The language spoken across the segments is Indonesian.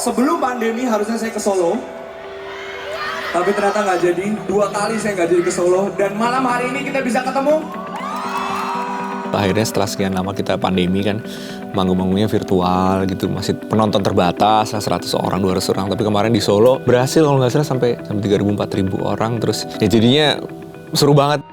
Sebelum pandemi harusnya saya ke Solo, tapi ternyata nggak jadi. 2 kali saya nggak jadi ke Solo, dan malam hari ini kita bisa ketemu. Akhirnya setelah sekian lama kita pandemi kan, manggung-manggungnya virtual gitu, masih penonton terbatas 100 orang, 200 orang. Tapi kemarin di Solo berhasil kalau nggak salah sampai 3.000-4.000 orang. Terus ya jadinya seru banget.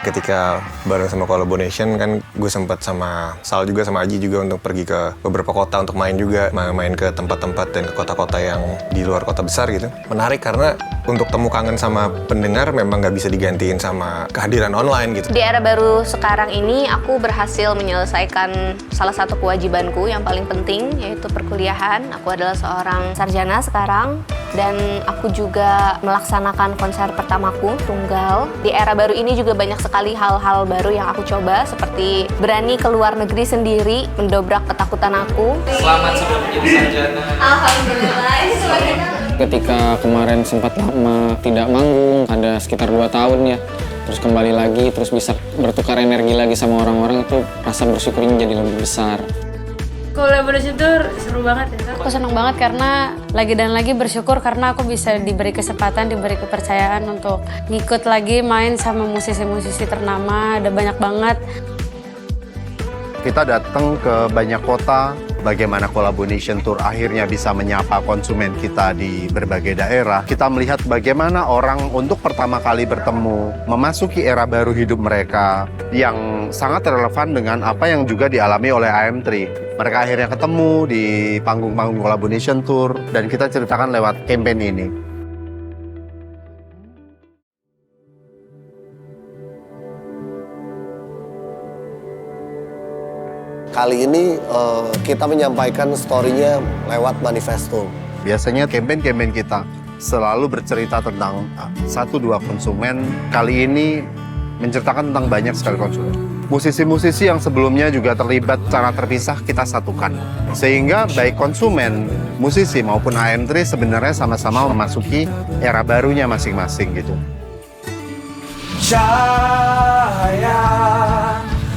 Ketika bareng sama Collaboration kan gue sempat sama Sal juga sama Aji juga untuk pergi ke beberapa kota untuk main juga, main ke tempat-tempat dan ke kota-kota yang di luar kota besar gitu. Menarik karena untuk temu kangen sama pendengar memang nggak bisa digantiin sama kehadiran online gitu. Di era baru sekarang ini aku berhasil menyelesaikan salah satu kewajibanku yang paling penting, yaitu perkuliahan. Aku adalah seorang sarjana sekarang dan aku juga melaksanakan konser pertamaku tunggal. Di era baru ini juga banyak sekali hal-hal baru yang aku coba, seperti berani ke luar negeri sendiri, mendobrak ketakutan aku. Selamat sudah menjadi sarjana. Alhamdulillah, Ketika kemarin sempat lama tidak manggung, ada sekitar 2 tahun ya, terus kembali lagi, terus bisa bertukar energi lagi sama orang-orang, itu rasa bersyukurnya jadi lebih besar. Kolaborasi itu seru banget ya. Aku senang banget karena lagi dan lagi bersyukur karena aku bisa diberi kesempatan, diberi kepercayaan untuk ngikut lagi main sama musisi-musisi ternama, ada banyak banget. Kita datang ke banyak kota, bagaimana Collaboration Tour akhirnya bisa menyapa konsumen kita di berbagai daerah. Kita melihat bagaimana orang untuk pertama kali bertemu, memasuki era baru hidup mereka yang sangat relevan dengan apa yang juga dialami oleh AM3. Mereka akhirnya ketemu di panggung-panggung Collaboration Tour dan kita ceritakan lewat campaign ini. Kali ini kita menyampaikan story-nya lewat manifesto. Biasanya campaign-campaign kita selalu bercerita tentang 1-2 konsumen. Kali ini menceritakan tentang banyak sekali konsumen. Musisi-musisi yang sebelumnya juga terlibat secara terpisah kita satukan. Sehingga baik konsumen, musisi maupun AM3 sebenarnya sama-sama memasuki era barunya masing-masing gitu. Cahaya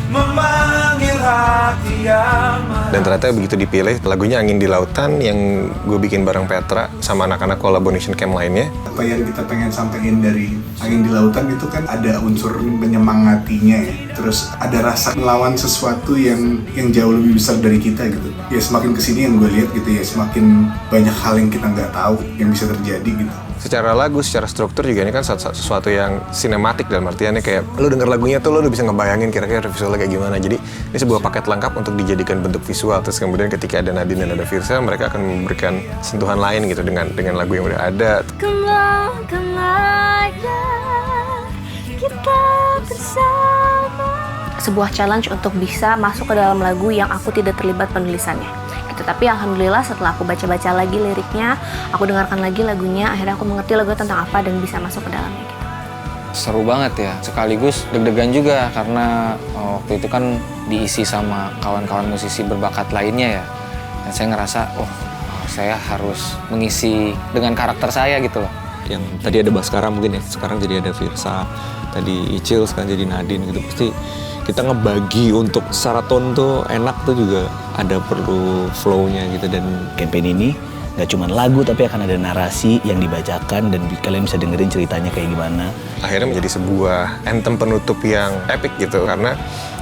memanggil hati yang Dan ternyata begitu dipilih lagunya Angin di Lautan yang gue bikin bareng Petra sama anak-anak Collaboration Camp lainnya. Apa yang kita pengen sampaikan dari Angin di Lautan itu kan ada unsur menyemangatinya ya. Terus ada rasa melawan sesuatu yang jauh lebih besar dari kita gitu. Ya semakin kesini yang gue lihat gitu ya, semakin banyak hal yang kita nggak tahu yang bisa terjadi gitu. Secara lagu, secara struktur juga ini kan sesuatu yang sinematik dalam artiannya kayak lu denger lagunya tuh lu udah bisa ngebayangin kira-kira visualnya kayak gimana. Jadi ini sebuah paket lengkap untuk dijadikan bentuk visual. Terus kemudian ketika ada Nadine dan ada Firsa, mereka akan memberikan sentuhan lain gitu dengan lagu yang udah ada. Kemana kita bersama. Sebuah challenge untuk bisa masuk ke dalam lagu yang aku tidak terlibat penulisannya. Tapi alhamdulillah setelah aku baca-baca lagi liriknya, aku dengarkan lagi lagunya, akhirnya aku mengerti lagu tentang apa dan bisa masuk ke dalamnya gitu. Seru banget ya, sekaligus deg-degan juga karena waktu itu kan diisi sama kawan-kawan musisi berbakat lainnya ya. Dan saya ngerasa, saya harus mengisi dengan karakter saya gitu loh. Yang tadi ada Baskara mungkin ya, sekarang jadi ada Firsa, tadi Icil, sekarang jadi Nadine gitu. Pasti kita ngebagi untuk secara tone tuh enak tuh juga ada perlu flow-nya gitu. Dan campaign ini nggak cuma lagu tapi akan ada narasi yang dibacakan dan kalian bisa dengerin ceritanya kayak gimana. Akhirnya menjadi sebuah anthem penutup yang epic gitu karena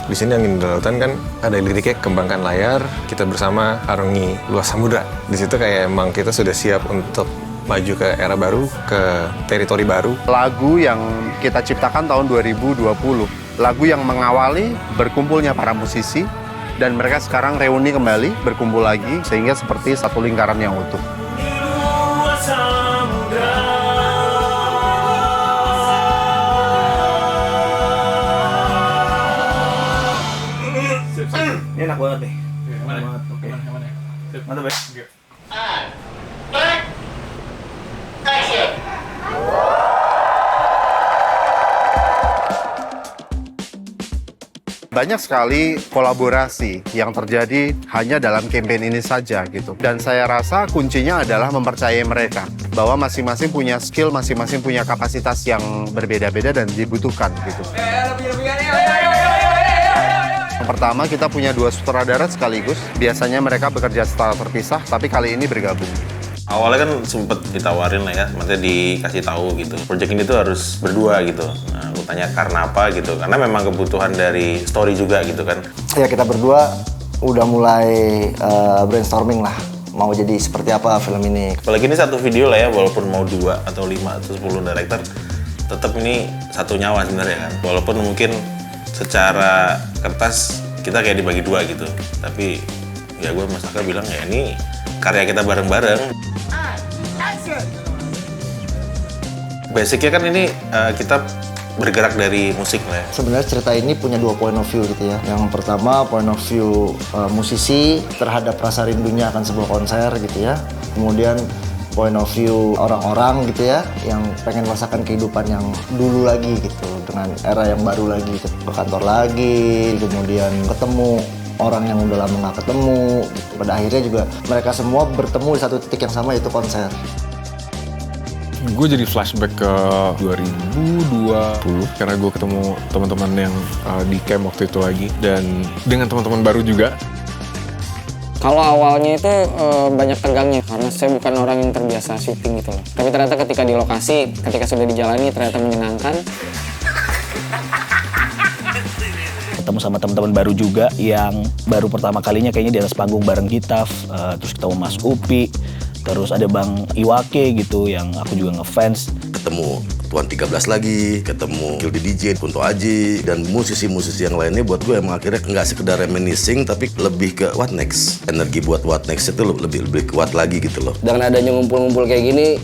di sini Angin di Lautan kan ada liriknya kembangkan layar, kita bersama arungi luas samudra. Di situ kayak emang kita sudah siap untuk maju ke era baru, ke teritori baru. Lagu yang kita ciptakan tahun 2020. Lagu yang mengawali berkumpulnya para musisi dan mereka sekarang reuni kembali, berkumpul lagi sehingga seperti satu lingkaran yang utuh. Ini enak banget nih. Enak banget. Oke. Mantap ya. Banyak sekali kolaborasi yang terjadi hanya dalam campaign ini saja gitu. Dan saya rasa kuncinya adalah mempercayai mereka bahwa masing-masing punya skill, masing-masing punya kapasitas yang berbeda-beda dan dibutuhkan gitu. Yang pertama, kita punya 2 sutradara sekaligus. Biasanya mereka bekerja secara terpisah, tapi kali ini bergabung. Awalnya kan sempet ditawarin lah ya, maksudnya dikasih tahu gitu. Project ini tuh harus berdua gitu. Nah, aku tanya karena apa gitu, karena memang kebutuhan dari story juga gitu kan. Ya kita berdua udah mulai brainstorming lah, mau jadi seperti apa film ini. Apalagi ini satu video lah ya, walaupun mau 2 atau 5 atau 10 director, tetap ini satu nyawa sebenarnya kan. Walaupun mungkin secara kertas kita kayak dibagi 2 gitu, tapi ya gue Mas Aka bilang ya ini karya kita bareng-bareng. Basicnya kan ini kita bergerak dari musik lah ya. Sebenarnya cerita ini punya 2 point of view gitu ya. Yang pertama point of view musisi terhadap rasa rindunya akan sebuah konser gitu ya. Kemudian point of view orang-orang gitu ya, yang pengen merasakan kehidupan yang dulu lagi gitu, dengan era yang baru lagi, ke kantor lagi, kemudian ketemu orang yang udah lama nggak ketemu gitu. Pada akhirnya juga mereka semua bertemu di satu titik yang sama, yaitu konser. Gue jadi flashback ke 2020 karena gue ketemu teman-teman yang di camp waktu itu lagi, dan dengan teman-teman baru juga. Kalau awalnya itu banyak tegangnya karena saya bukan orang yang terbiasa syuting gitu loh. Tapi ternyata ketika di lokasi, ketika sudah dijalani ternyata menyenangkan. Ketemu sama teman-teman baru juga yang baru pertama kalinya kayaknya di atas panggung bareng kita. Terus ketemu Mas Upi, terus ada Bang Iwake gitu yang aku juga ngefans. Ketemu Tuan 13 lagi, ketemu Gildi DJ, Kunto Aji, dan musisi-musisi yang lainnya. Buat gue emang akhirnya nggak sekedar reminiscing, tapi lebih ke what next. Energi buat what next itu lebih kuat lagi gitu loh. Dengan adanya ngumpul-ngumpul kayak gini,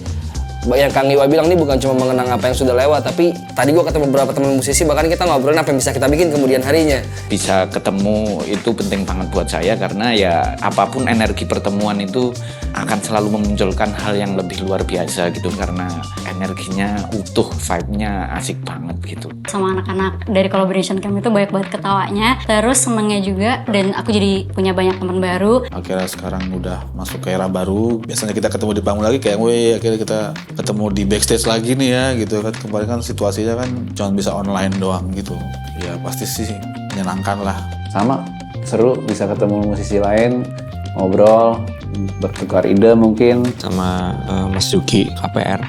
yang Kang Iwa bilang ini bukan cuma mengenang apa yang sudah lewat, tapi tadi gue ketemu beberapa teman musisi, bahkan kita ngobrolin apa yang bisa kita bikin kemudian harinya. Bisa ketemu itu penting banget buat saya, karena ya apapun energi pertemuan itu akan selalu memunculkan hal yang lebih luar biasa gitu, karena energinya utuh, vibe-nya asik banget gitu. Sama anak-anak dari collaboration camp itu banyak banget ketawanya, terus senengnya juga, dan aku jadi punya banyak teman baru. Akhirnya sekarang udah masuk ke era baru, biasanya kita ketemu di panggung lagi kayak akhirnya kita ketemu di backstage lagi nih ya gitu kan. Kemarin kan situasinya kan cuma bisa online doang gitu. Ya pasti sih menyenangkan lah. Sama, seru bisa ketemu musisi lain, ngobrol, bertukar ide mungkin. Sama Mas Juki, KPR,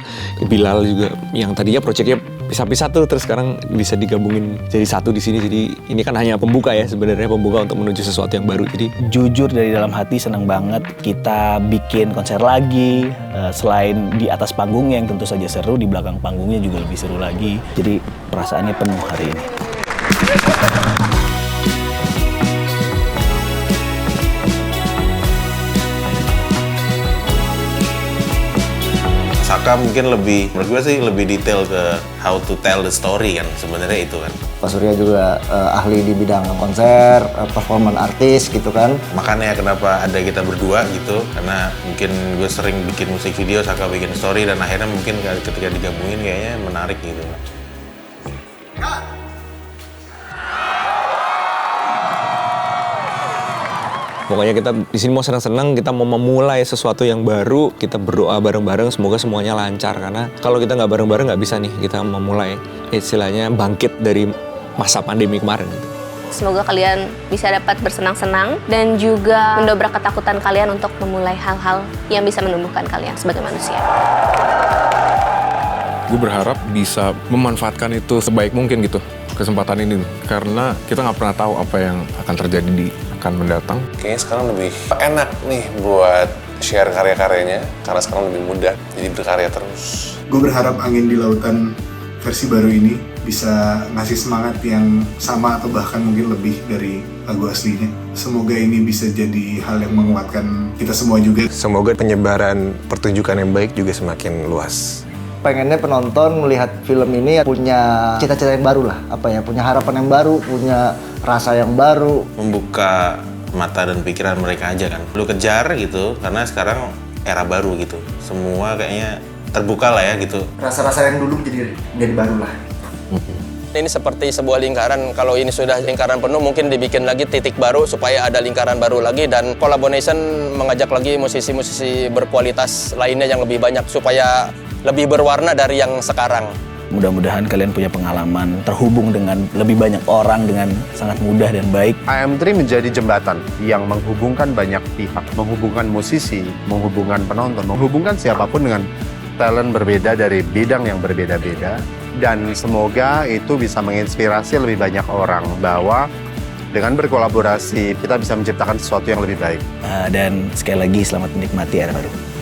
Bilal juga yang tadinya proyeknya pisah-pisah tuh, terus sekarang bisa digabungin jadi satu di sini. Jadi ini kan hanya pembuka ya, sebenarnya pembuka untuk menuju sesuatu yang baru. Jadi Jujur dari dalam hati senang banget kita bikin konser lagi. Selain di atas panggungnya yang tentu saja seru, di belakang panggungnya juga lebih seru lagi. Jadi perasaannya penuh hari ini. Saka mungkin lebih, menurut gue sih lebih detail ke how to tell the story kan, sebenarnya itu kan. Pak Surya juga ahli di bidang konser, performance artis gitu kan. Makanya kenapa ada kita berdua gitu, karena mungkin gue sering bikin musik video, Saka bikin story, dan akhirnya mungkin ketika digabungin kayaknya menarik gitu. pokoknya kita di sini mau senang-senang, kita mau memulai sesuatu yang baru, kita berdoa bareng-bareng semoga semuanya lancar, karena kalau kita nggak bareng-bareng nggak bisa nih kita memulai istilahnya bangkit dari masa pandemi kemarin gitu. Semoga kalian bisa dapat bersenang-senang dan juga mendobrak ketakutan kalian untuk memulai hal-hal yang bisa menumbuhkan kalian sebagai manusia. Gue berharap bisa memanfaatkan itu sebaik mungkin gitu, kesempatan ini. Karena kita nggak pernah tahu apa yang akan terjadi di akan mendatang. Kayaknya sekarang lebih enak nih buat share karya-karyanya, karena sekarang lebih mudah, jadi berkarya terus. Gue berharap Angin di Lautan versi baru ini bisa ngasih semangat yang sama atau bahkan mungkin lebih dari lagu aslinya. Semoga ini bisa jadi hal yang menguatkan kita semua juga. Semoga penyebaran pertunjukan yang baik juga semakin luas. Pengennya penonton melihat film ini punya cita-cita yang baru lah, punya harapan yang baru, punya rasa yang baru. Membuka mata dan pikiran mereka aja kan. Lu kejar gitu, karena sekarang era baru gitu. Semua kayaknya terbuka lah ya gitu. Rasa-rasa yang dulu jadi baru lah. Ini seperti sebuah lingkaran, kalau ini sudah lingkaran penuh mungkin dibikin lagi titik baru supaya ada lingkaran baru lagi, dan collaboration mengajak lagi musisi-musisi berkualitas lainnya yang lebih banyak supaya lebih berwarna dari yang sekarang. Mudah-mudahan kalian punya pengalaman terhubung dengan lebih banyak orang dengan sangat mudah dan baik. IM3 menjadi jembatan yang menghubungkan banyak pihak, menghubungkan musisi, menghubungkan penonton, menghubungkan siapapun dengan talent berbeda dari bidang yang berbeda-beda. Dan semoga itu bisa menginspirasi lebih banyak orang bahwa dengan berkolaborasi kita bisa menciptakan sesuatu yang lebih baik. Dan sekali lagi selamat menikmati era baru.